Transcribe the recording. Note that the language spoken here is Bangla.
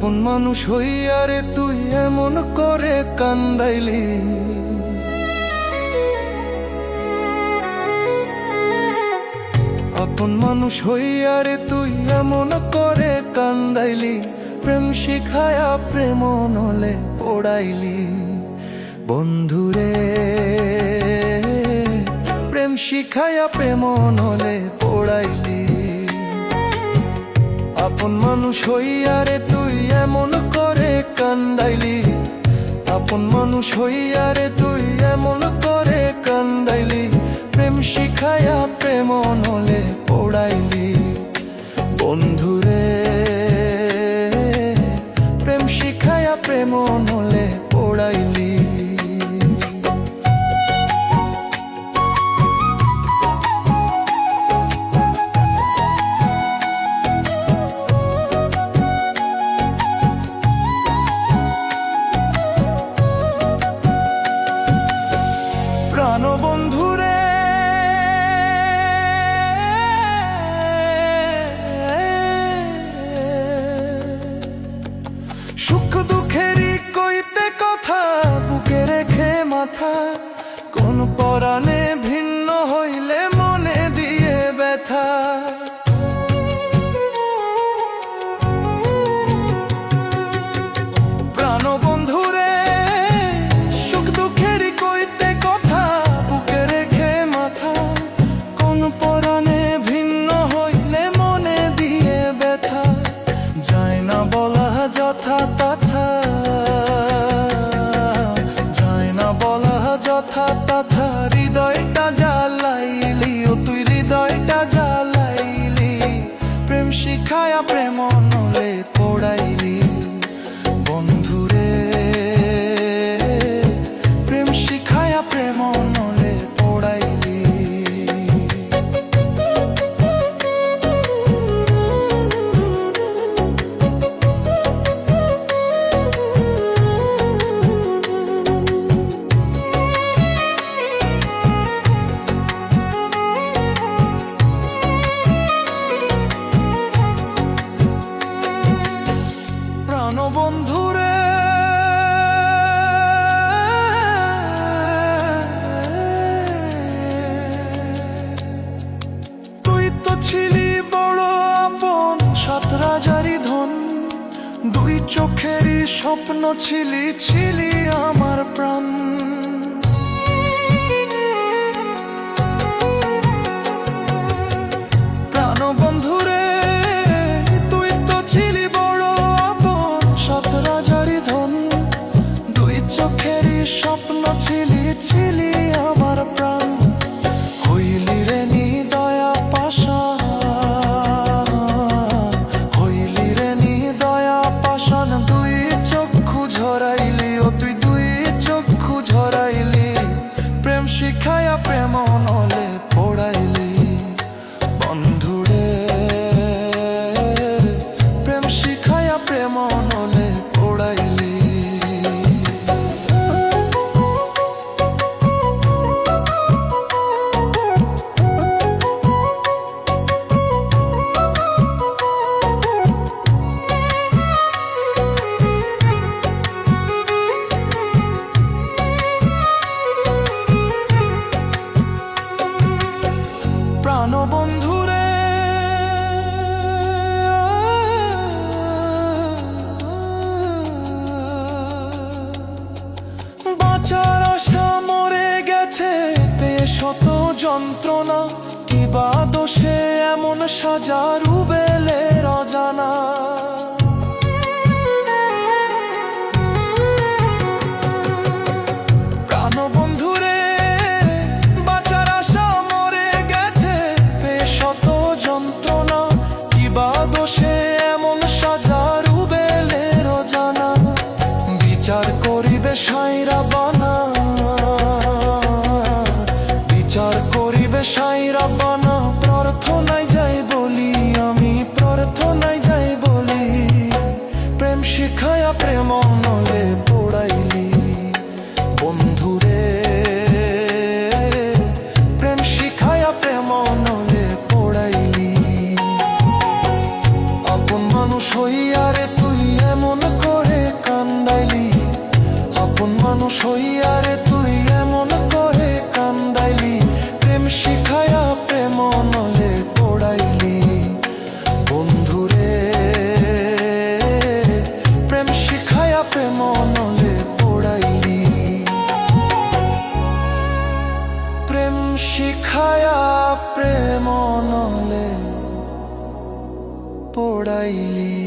আপন মানুষ হইয়া রে তুই এমন করে কান্দাইলি। আপন মানুষ হইয়া রে তুই এমন করে কান্দাইলি। প্রেম শিখায়া প্রেম নলে পোড়াইলি। বন্ধুরে প্রেম শিখায়া প্রেম নলে পোড়াইলি। আপন মানুষ হইয়া রে তুই এমন করে কান্দাইলি। আপন মানুষ হইয়া রে তুই এমন করে কান্দাইলি। প্রেম শিখায়া প্রেম নলে পোড়াইলি। বন্ধুরে প্রেম শিখায়া প্রেম নলে পোড়াইলি। প্রাণবন্ধুরে সুখ দুঃখেরই কইতে কথা বুকে রেখে মাথা। কোন পরাণে ভিন্ন হইলে মনে দিয়ে ব্যথা। প্রাণবন্ধুরে সুখ দুঃখেরই কইতে কথা বুকে রেখে মাথা। কোন পরাণে ভিন্ন হইলে মনে দিয়ে ব্যথা। যায় না বলা যথা তথা, যায় না বলা যথা তথা। হৃদয়টা জ্বালাইলি ও তুই হৃদয়টা জ্বালাইলি। প্রেম শিখায়া প্রেম নলে পোড়াইলি। বন্ধুরে প্রেম শিখায়া প্রেম নলে পোড়াইলি। প্রাণবন্ধুরে তুই তো ছিলি বড় আপন, সাত রাজারি ধন। দুই চোখেরই স্বপ্ন ছিলি, ছিলি আমার প্রাণ। প্রাণবন্ধুরে তুই তো ছিলি বড় আপন, সাত রাজারি ধন। দুই চোখেরই স্বপ্ন ছিলি, ছিলি আমার প্রাণ। হইলি রে নিদয়া পাশান, হইলি রে নিদয়া পাশান। দুই চক্ষু ঝরাইলি ও তুই দুই চক্ষু ঝরাইলি। প্রেম শিখায়া প্রেম নলে পোড়াইলি। বন্ধুরে প্রেম শিখায়া প্রেম নলে পোড়াইলি। প্রাণবন্ধুরে বাঁচার আশা মরে গেছে পেয়ে শত যন্ত্রণা। কিবা দোষে এমন সাজা রুবেলের অজানা। প্রাণবন্ধুরে বাঁচার আশা মরে গেছে পেয়ে শত যন্ত্রণা। কিবা দোষে এমন সাজা রুবেলের অজানা। বিচার করিবে সাইরা বানা, বিচার করিবে সাইরা বানা। প্রার্থনায় যাই বলি আমি, প্রার্থনায় যাই বলি। প্রেম শিখায়া প্রেম নলে পোড়াইলি। বন্ধুরে প্রেম শিখায়া প্রেম নলে পোড়াইলি। আপন মানুষ হইয়া রে তুই এমন করে কান্দাইলি, আপন মানুষ হইয়া রে তুই এমন করে কান্দাইলি, প্রেম শিখায়া প্রেম নলে পড়াইলি। বন্ধুরে প্রেম শিখায়া প্রেম নলে পড়াইলি, প্রেম শিখায়া প্রেম নলে পড়াইলি।